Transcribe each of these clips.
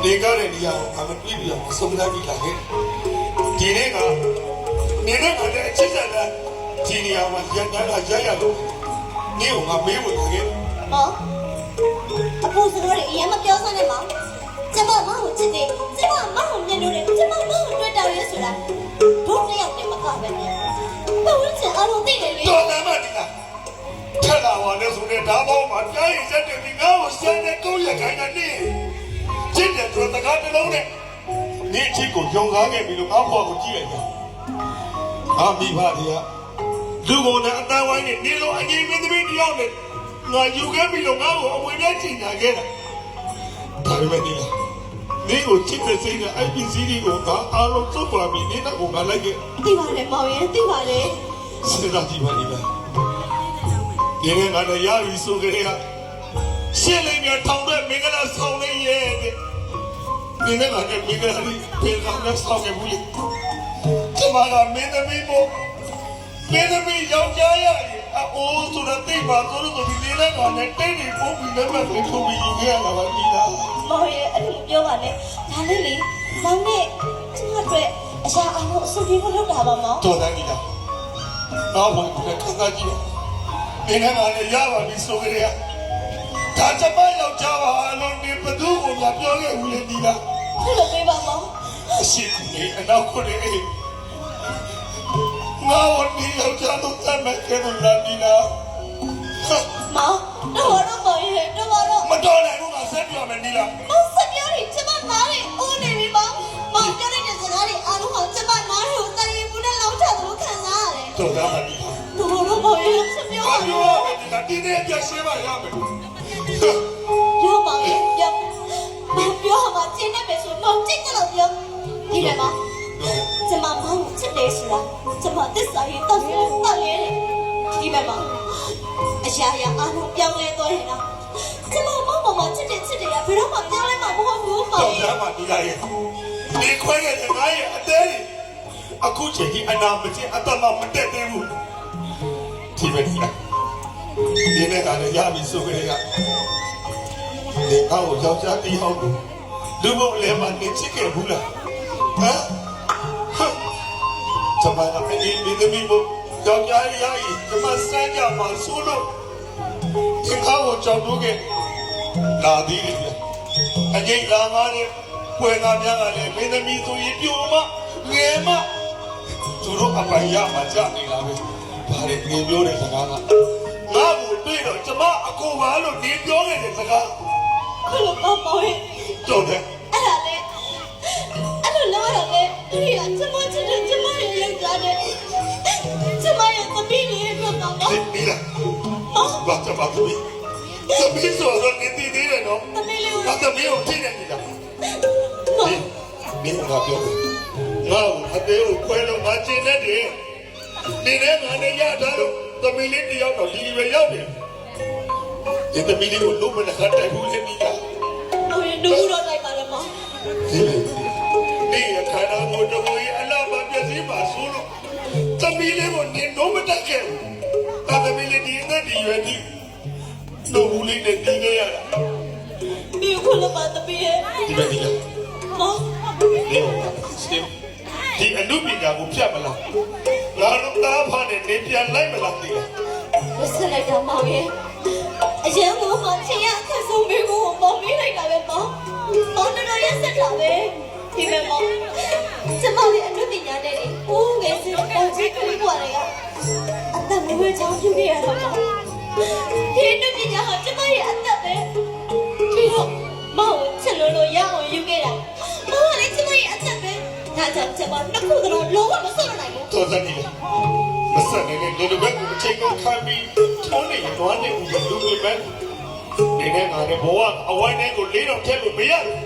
နေကြတဲ့နေရာကိုအမပြည့်ပြည့်အောင်ဆုံးဖြတ်ပြီးလာခဲ့ဒီနေ့ကနေတဲ့ကအချစ်ဆက်တဲ့ဒီနေရာမှာရန်တန်းကရရလို့နေကိုငါမေးဝင်ခဲ့မောင်အဖိုးစကားတွေအရင်မပြောစမ်းနဲ့မောင်ကျမမောင်ကိုချစ်တယ်ကျမမောင်ကိုမြင်လို့တယ်ကျမမောင်ကိုတွေ့တောင်းရဲဆိုတာတို့တစ်ယောက်တည်းမကပဲနဲ့ဘဝချင်းအလုံးသိတယ်လေတော်တယ်မဒီလားထက်လာပါနဲ့ဆိုတဲ့ဓာတ်ပေါင်းမှာကြားရင်စက်တယ်ဒီငါ့ကိုစမ်းတဲ့ကိုယ့်ရဲ့ခိုင်ကနေချစ်တယ်ဆိုတဲ့ကားတစ်လုံးနဲ့နေချစ်ကိုယုံကားခဲ့ပြီးလို့ငါ့ဘဝကိုကြည့်လိုက်တာအာမိဘတွေကလူကုန်တဲ့အတန်းဝိုင်းနဲ့နေလို့အငြိမ်မင်းသမီးတယောက်နဲ့ငါယူခဲ့ပြီးလို့ငါ့ကိုအမွေပြချင်ညာခဲ့တာဒါပေမဲ့ဒီလားနေကိုချစ်တဲ့စိတ်နဲ့ IPC တွေကိုငါအားလုံးသုတ်ပါပြီးနေတာကိုငါလိုက်ခဲ့သိပါလေမောင်ရဲ့သိပါလေစဉ်းစားကြည့်ပါလိမ့်မယ်ဒီနေ့ငါလည်းရပြီဆိုကြတဲ့ကရှင်းလိမ့်မယ်ထောင်တဲ့မင်္ဂလာဆောင်လေးရဲ့ဒီနေ့ငါလည်းမင်္ဂလာလေးပြန်လာနဲ့ဆောင်ခဲ့ဘူးလေဒီမှာကမင်းသမီးမို့မင်းသမီးယောက်ျားရည်အိုးဆိုတော့တိတ်ပါဆိုတော့ဒီနေ့လည်းငါလည်းတိတ်နေပုံပြီးလည်းမဖြစ်ဘူးယူခဲ့ရတာပါဒီလားမောင်ရဲ့အဲ့လိုပြောပါနဲ့ဒါလေးလေမောင်နဲ့ကျမတို့အရာအမှုအဆင်ပြေဖို့လုပ်တာပါမောင်တော်တယ်ကြီးလားတော့ဘုရားခဏကြည့်ဒီနေ့ကလည်းရပါပြီဆိုကြတဲ့ဒါချမယောက်ျားပါလို့ဒီဘသူ့ကိုငါပြောခဲ့ဘူးလေဒီလားဘယ်လိုပေးပါမောင်အရှိကြီးအနောက်ကိုလေငါတို့ဒီယောက်ျားတို့တတ်မဲ့ခဲ့လို့လာဒီလားမောင်တော့မောင်ရဲ့တော့မတော်နိုင်ဘူးငါဆက်ပြောမယ်ဒီလားမောင်ဆက်ပြောရင်ကျမနားလေးအိုးနေပြီမောင်မောင်ပြောတဲ့စကားတွေအားလုံးကကျမနားလေးကိုတန်ရင်ဘူးနဲ့လောက်ထလို့ခံစားရတယ်တော်တာပါဒီတော့မောင်ရဲ့ဆက်ပြောပါပြောမယ်ဒီနေ့ပြရှင်းပါရမယ်ပြောပါရဲ့ပြောမှာကျင်းနေမယ်ဆိုမောင်ကျင်းကြလို့ပြောဒီနေ့မောင်ကျမမောင်ကိုချစ်တယ်ဆိုတာကျမသစ္စာရေးတောက်ရဲဒီမဲ့မောင်အရာရာအားလုံးပြောင်းလဲသွားရင်တော့ကျမမောင်မှာချစ်တယ်ရဘယ်တော့မှပြောင်းလဲမှာမဟုတ်ဘူးမောင်ရဲ့တော်တာပါဒီလားရဲ့ဒီခွဲရဲ့ငါရဲ့အသေးအခုချိန်ကြီးအနာမကျအတမမတက်သေးဘူးဒီမဲ့ဒီလားဒီနေ့ကလည်းရပြီဆိုကြတဲ့ကဒီကောက်ယောက်ျားတယောက်လူဘုံလည်းမနေချစ်ခဲ့ဘူးလားဟမ်ကျမကမင်းဒီသမီးဘုံယောက်ျားရည်ကျမစမ်းကြမှာဆိုလို့ဒီကောက်ကိုကြောက်တော့ခဲ့လာသည်လေအကျိတ်လာငါနဲ့ပွဲသားများကလည်းမင်းသမီးဆိုရင်ပြုံမငယ်မသူတို့အပိုင်ရမှာကြနေတာပဲဘာလဲငယ်ပြောတဲ့စကားကငါ့ကိုတွေ့တော့ကျမအကိုပါလို့နေပြောခဲ့တဲ့စကားခလို့မောင်ရဲ့တော်တယ်အဲ့ဒါလေအဲ့လိုလာတော့လေသူရကျမချစ်တယ်ကျမရဲ့ယောက်ျားနဲ့ကျမရဲ့သမီးလေးတော့ပါမောင်ဒီလားဘာကျမသမီးဆိုတော့နေတည်သေးတယ်နော်သမီးလေးကိုသမီးကိုထိနေနေတာမင်းကပြောငါ့အသေးကိုခွဲလို့ငါကျင်နေတယ်နေတဲ့ငါနဲ့ရတာလို့သမီးလေးတယောက်တော့ဒီလိုရောက်တယ်ဒီသမီးလေးကိုလုံးမနဲ့ခတ်တိုက်ဘူးလေမိကဟိုရဒူတော့တိုက်ပါလေမောင်ဒီခါတော့ဘုတော်ကြီးအလားပါပြည့်စည်ပါဆိုလို့သမီးလေးကိုနေလုံးမတက်ခဲ့ဘူးသမီးလေးဒီနဲ့ဒီရွယ်ဒီလို့ဘူးလေးနဲ့ဒီခဲ့ရတာဒီခုလပါတပီးရဲ့ဒီပဲဒီလားမောင်ဒီအနုပညာကိုဖြတ်မလားလာလို့သားဖားနဲ့နေပြန်လိုက်မလားဒီလားဆက်လိုက်တော့မောင်ရဲ့အရင်ကမှချင်ရအခက်ဆုံးမျိုးကိုမောင်မေးလိုက်တာပဲမောင်တော်ရက်ဆက်တာပဲဒီမဲ့မောင်ကျမလေးအနုပညာနဲ့အိုးငယ်စပေါ်ကြီးကလေးပေါ်တွေကအသက်မွေးချောင်းပြုခဲ့ရတာမောင်ဒီအနုပညာဟာကျမရဲ့အသက်ပဲပြီးတော့မောင်ချက်လို့ရအောင်ယူခဲ့တာမောင်လည်းကျမရဲ့အသက်ပဲဒါကြောင့်ကျမနှစ်ခုတော့လုံးဝမဆွတ်နိုင်ဘူးတော်စက်နေမဆက်နေနဲ့ဒီလိုပဲအချိန်ကိုခံပြီးထုံးနေတော့နေဦးလူတွေပဲနေနဲ့ငါနဲ့ဘဝအဝိုင်းထဲကိုလေးတော့ထည့်လို့မရဘူး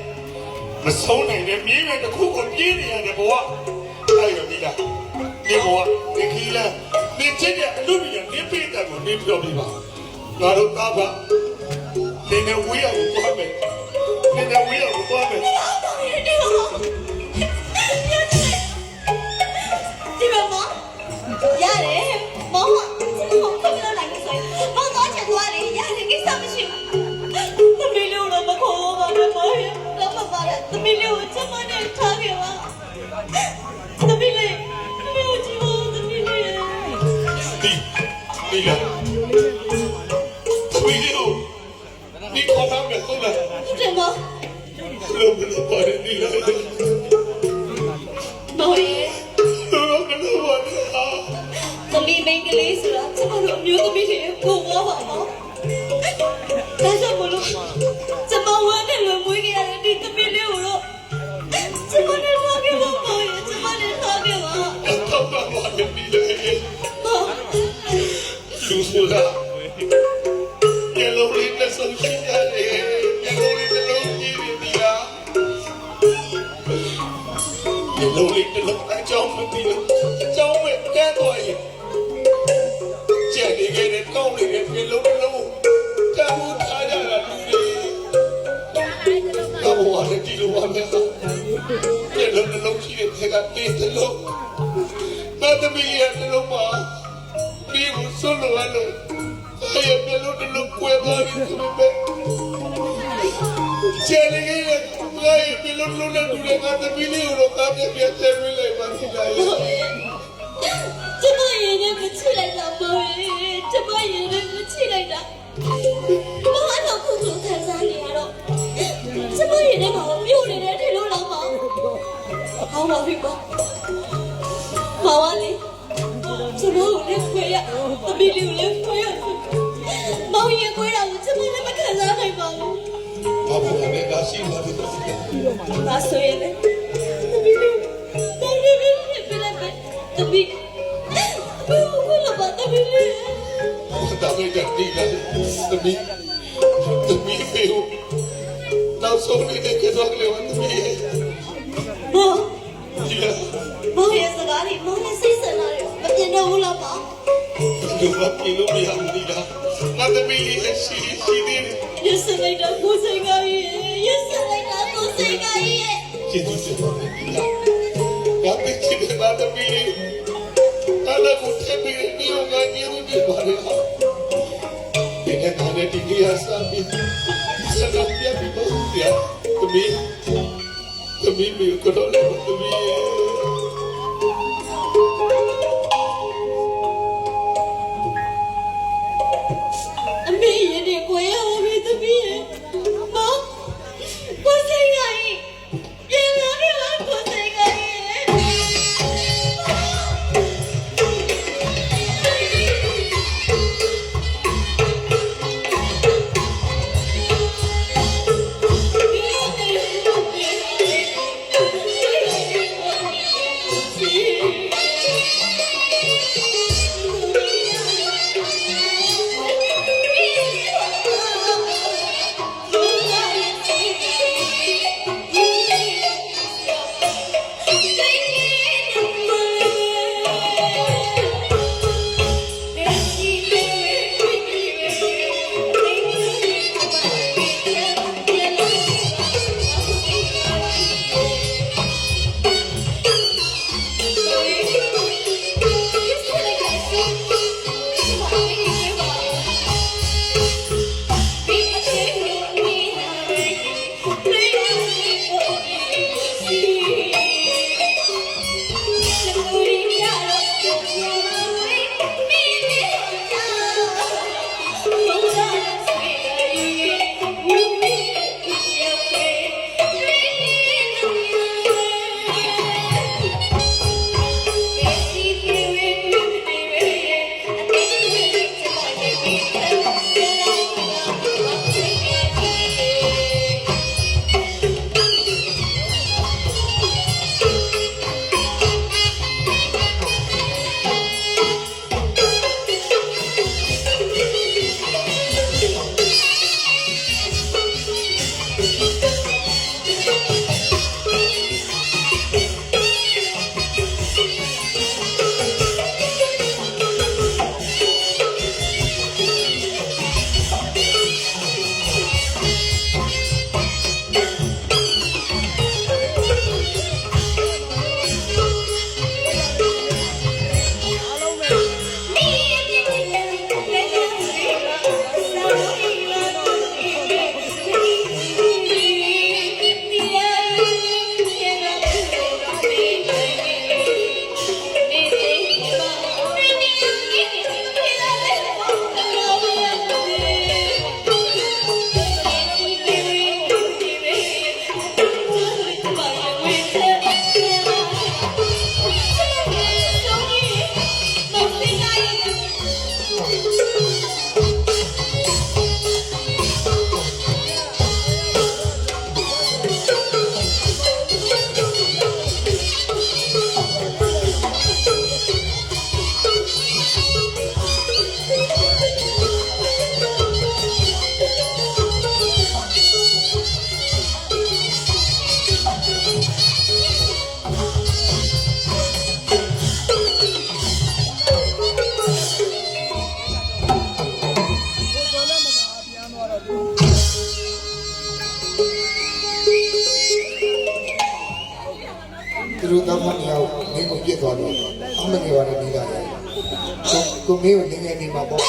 မဆုံးနိုင်တဲ့မြေပဲတစ်ခုကိုပြေးနေရတဲ့ဘဝအဲ့ရပြီလားဒီဘဝဒီခီးလားဒီချစ်တဲ့အလူတွေနေပိတ်တယ်ကိုနေပြောပြပါငါတို့သားပါနေနဲ့ဝေးရကိုသွားမယ်နေနဲ့ဝေးရကိုသွားမယ်ဒီမှာရတယ်မောင်ကမောင်ခမလို့လိုက်နေဆိုရင်မောင်သွားချင်သွားလေရတယ်ကိစ္စမရှိဘူးသမီးလေးတော့မခေါ်တော့ပါနဲ့မောင်ရတော့မပါနဲ့ မနဲ့ထားခဲ့ပါသမီးလေးသမီးကိုကြည့်ပါသမီးလေး ဒီလားဝီဒီယိုဒီခေါ်ထားမယ်ဟုတ်လား တယ်မ လုံးလုံးပါတယ်ဒီလား မောင်ရဲ့ လုံးလုံးပါတယ်အာ သမီးမိန်းကလေးဆိုတာကျမတို့အမျိုးသမီးတွေပုံသွားပါတော့ဒါကြောင့်မလို့ကျမဝမ်းနဲ့လွယ်မွေးခဲ့ရတဲ့ဒီသမီးလေးကိုတော့ကျမနဲ့ထားခဲ့ပါမောင်ရဲ့ကျမနဲ့ထားခဲ့ပါ ထောက်ပါပါတယ်ဒီလား မောင် လူဆိုတာညလုံးလေးနဲ့ဆုံးရှင်းရတယ်ညလုံးလေးတစ်လုံးကြည့်ပြီလားညလုံးလေးတစ်လုံးအကြောင်းမသိလို့အကြောင်းမဲ့တဲသွားရင်ကျန်နေခဲ့တဲ့ကောင်းနေတဲ့ညလုံးတစ်လုံးတမ်းဖို့ထားကြတာလူတွေတော့ဘာလဲဒီလိုပါလဲညလုံးတစ်လုံးရှိတဲ့ကတေးတစ်လုံးဘာသမီးရဲ့တစ်လုံးပါဒီကိုဆွလို့ရလို့အဲ့ရမျက်လုံးတစ်လုံးကွဲသွားပြီဆိုပေမဲ့ကျန်နေခဲ့တဲ့ငါရဲ့မျက်လုံးတစ်လုံးနဲ့တူတဲ့ငါသမီးလေးကိုတော့ကားပြပြဆဲပေးလိုက်ပါခင်ဗျာ ကျမရင်နဲ့မချစ်လိုက်တာမောင်ရဲ့ကျမရင်နဲ့မချစ်လိုက်တာမောင်ကတော့ခုခုခံစားနေရတော့ကျမရင်နဲ့မှာပြုတ်နေတဲ့ထေလို့တော့မောင်ဟောပါပြီပေါ့မောင်ကလေကျမကိုလည်းခွေရသမီးလေးကိုလည်းခွေရမောင်ရင်ခွေတာကိုကျမလည်းမခံစားနိုင်ပါဘူး ဘာလို့လဲဒါရှိမှဒီတော့ ဒါဆိုရင်လေသမီးလေးတော်ရင်းဖြစ်ပြလိုက်ပဲသမီးဘယ်လိုလဲပါသမီးလေး ဒါပဲကြည့်လာသမီးဖေးနောက်ဆုံးနေတဲ့ကတော့လေဝတ်သမီး မောင် ဒီလား မောင်ရဲ့စကားလေးမောင်နဲ့စိတ်ဆက်လာတယ်မပြတ်တော့ဘူးလားပါ ဒီဘာပြေလို့မရဘူးဒီလားငါသမီးလေးရှိသေးတယ် ရစလိုက်တာကိုစိတ်ကကြီးရစလိုက်တာကိုစိတ်ကကြီးရဲ့ ကျေးဇူးတင်ပါတယ်ဒီလားငါသိချင်တဲ့ငါသမီးလေးအဲ့ဒါကိုထည့်ပြီးဒီလိုငါကျေးဇူးတင်ပါတယ်ဟာဒီကနေ့ဒီကိစ္စအပြီးစကားပြပြီးတော့ဒီသမီးမျိုးကတော့လည်းသမီး အမေရင်နဲ့ကိုရအောင်ပြီသမီးရဲ့မောင်ကိုစိတ်ကကြီးပြန်လာပြီလားကိုစိတ်ကကြီး သူတို့တော့မနေအောင်မင်းကိုပြစ်သွားလို့အမငယ်ပါနဲ့နေကြတယ်ကိုမင်းကိုနေငယ်နေမှာပေါ့